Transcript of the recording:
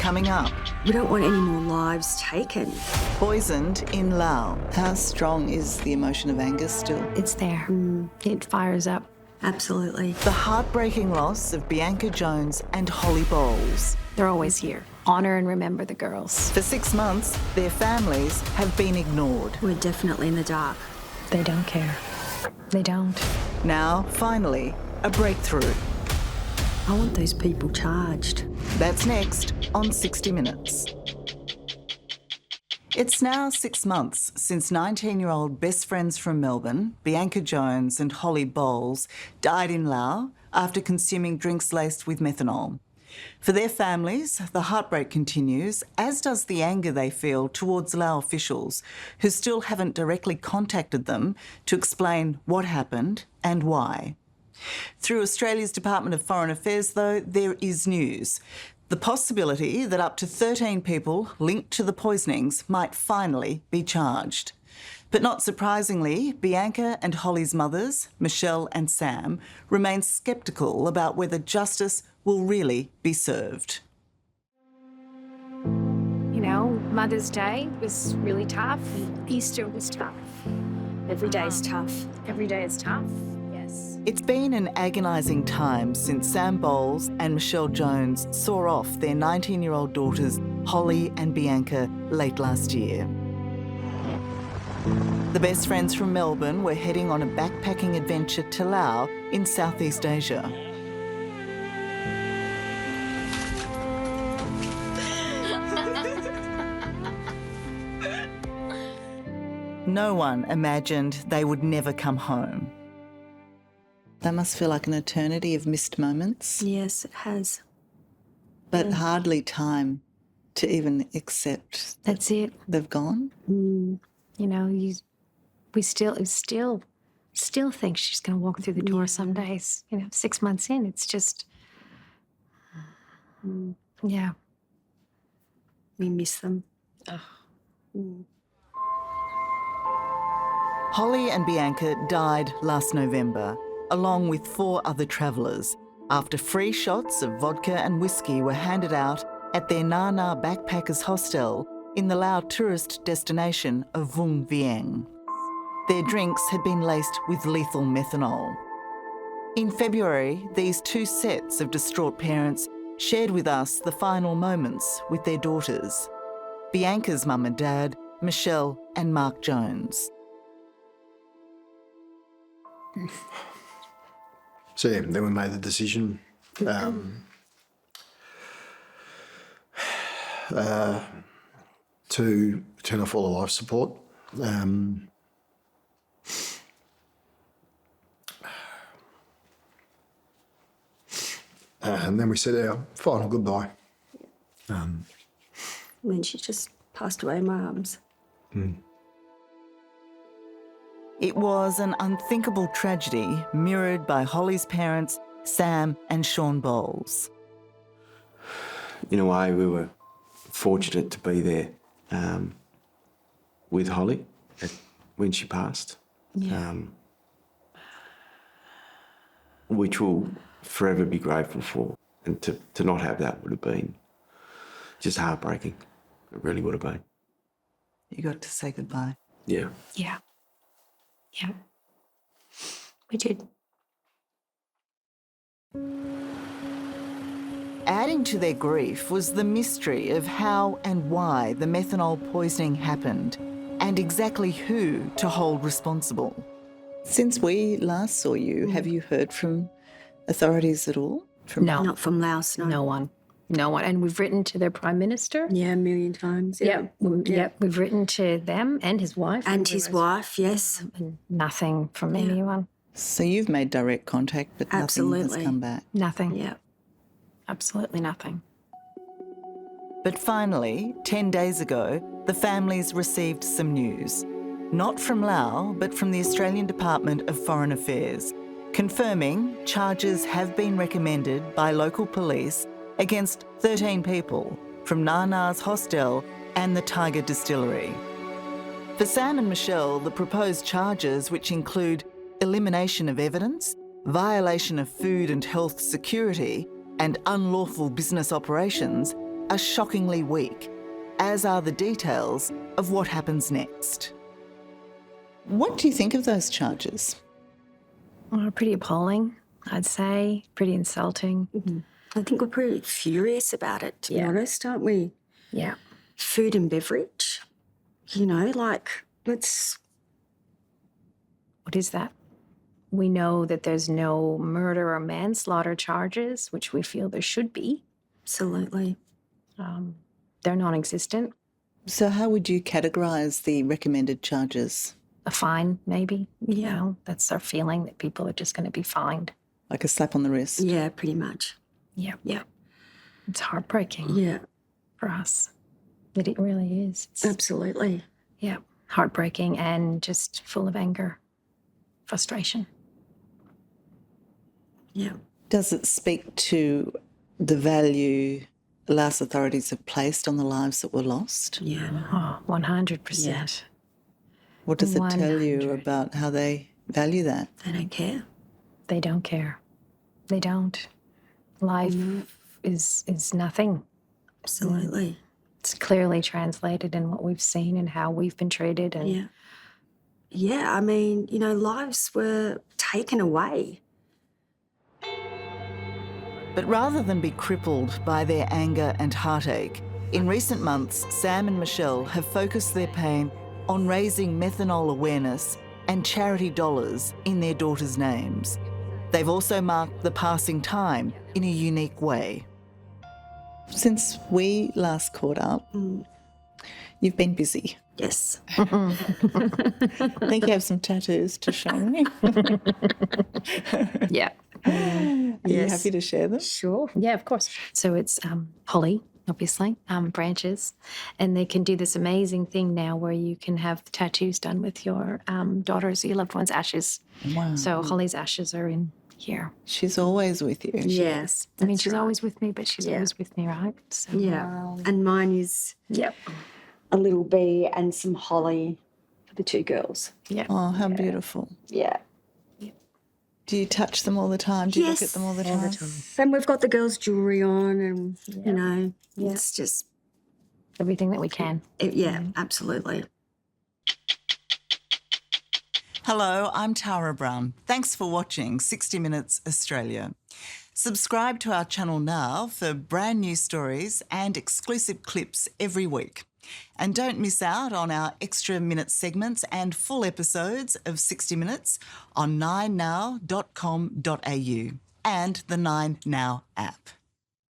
coming up. We don't want any more lives taken. Poisoned in Laos. How strong is the emotion of anger still? It's there. It fires up. Absolutely. The heartbreaking loss of Bianca Jones and Holly Bowles. They're always here. Honour and remember the girls. For 6 months, their families have been ignored. We're definitely in the dark. They don't care. They don't. Now, finally, a breakthrough. I want those people charged. That's next on 60 Minutes. It's now 6 months since 19-year-old best friends from Melbourne, Bianca Jones and Holly Bowles, died in Laos after consuming drinks laced with methanol. For their families, the heartbreak continues, as does the anger they feel towards Lao officials, who still haven't directly contacted them to explain what happened and why. Through Australia's Department of Foreign Affairs, though, there is news. The possibility that up to 13 people linked to the poisonings might finally be charged. But not surprisingly, Bianca and Holly's mothers, Michelle and Sam, remain sceptical about whether justice will really be served. You know, Mother's Day was really tough. Easter was tough. Every day's tough. Every day is tough, yes. It's been an agonising time since Sam Bowles and Michelle Jones saw off their 19-year-old daughters, Holly and Bianca, late last year. The best friends from Melbourne were heading on a backpacking adventure to Laos in Southeast Asia. No one imagined they would never come home. That must feel like an eternity of missed moments. Yes, it has. But hardly time to even accept That's it. they've gone. You know, we still think she's going to walk through the door some days. You know, 6 months in, it's just, yeah. We miss them. Holly and Bianca died last November, along with 4 other travellers, after free shots of vodka and whiskey were handed out at their Nana Backpackers Hostel in the Lao tourist destination of Vung Vieng. Their drinks had been laced with lethal methanol. In February, these 2 sets of distraught parents shared with us the final moments with their daughters, Bianca's mum and dad, Michelle and Mark Jones. So yeah, then we made the decision to turn off all the life support. And then we said our final goodbye. And then she just passed away in my arms. It was an unthinkable tragedy mirrored by Holly's parents, Sam and Sean Bowles. In a way, we were fortunate to be there with Holly when she passed, which we'll forever be grateful for. And to not have that would have been just heartbreaking. It really would have been. You got to say goodbye. Yeah. Yeah. Yeah. We did. Adding to their grief was the mystery of how and why the methanol poisoning happened and exactly who to hold responsible. Since we last saw you, have you heard from authorities at all? No. Not from Laos, no. No one. And we've written to their Prime Minister. Yeah, a million times. Yep. We've written to them and his wife. And his wife, yes. And nothing from anyone. So you've made direct contact, but nothing Absolutely. has come back. Nothing. Yeah. Absolutely nothing. But finally, 10 days ago, the families received some news. Not from Laos, but from the Australian Department of Foreign Affairs, confirming charges have been recommended by local police against 13 people from Nana's hostel and the Tiger Distillery. For Sam and Michelle, the proposed charges, which include elimination of evidence, violation of food and health security, and unlawful business operations, are shockingly weak, as are the details of what happens next. What do you think of those charges? Well, pretty appalling, I'd say. Pretty insulting. I think we're pretty furious about it, to be honest, aren't we? Yeah. Food and beverage, you know, like, let's... What is that? We know that there's no murder or manslaughter charges, which we feel there should be. Absolutely. They're non-existent. So how would you categorise the recommended charges? A fine, maybe. You know, that's our feeling, that people are just going to be fined. Like a slap on the wrist? Yeah, pretty much. Yeah. Yeah. It's heartbreaking Yeah, for us. It really is. It's, absolutely. yeah, heartbreaking and just full of anger, frustration. Yeah. Does it speak to the value Laos authorities have placed on the lives that were lost? Yeah. Oh, 100%. What does it tell you 100. about how they value that? They don't care. They don't care. They don't. Life is nothing. Absolutely. It's clearly translated in what we've seen and how we've been treated. And Yeah. Yeah, I mean, you know, lives were taken away. But rather than be crippled by their anger and heartache, in recent months, Sam and Michelle have focused their pain on raising methanol awareness and charity dollars in their daughters' names. They've also marked the passing time in a unique way. Since we last caught up, you've been busy. Yes. I think you have some tattoos to show me. yeah. Are you happy to share them? Sure. Yeah, of course. So it's holly, obviously, branches. And they can do this amazing thing now where you can have tattoos done with your daughter's, your loved one's ashes. Wow. So Holly's ashes are in here. She's always with you. Yes. I mean, she's always with me, but she's always with me, right? So, Yeah. And mine is a little bee and some holly for the two girls. Yeah. Oh, how beautiful. Yeah. Do you touch them all the time? Do you look at them all the time? And we've got the girls' jewellery on and, you know, it's just... Everything that we can. Absolutely. Hello, I'm Tara Brown. Thanks for watching 60 Minutes Australia. Subscribe to our channel now for brand new stories and exclusive clips every week. And don't miss out on our extra minute segments and full episodes of 60 Minutes on 9now.com.au and the 9Now app.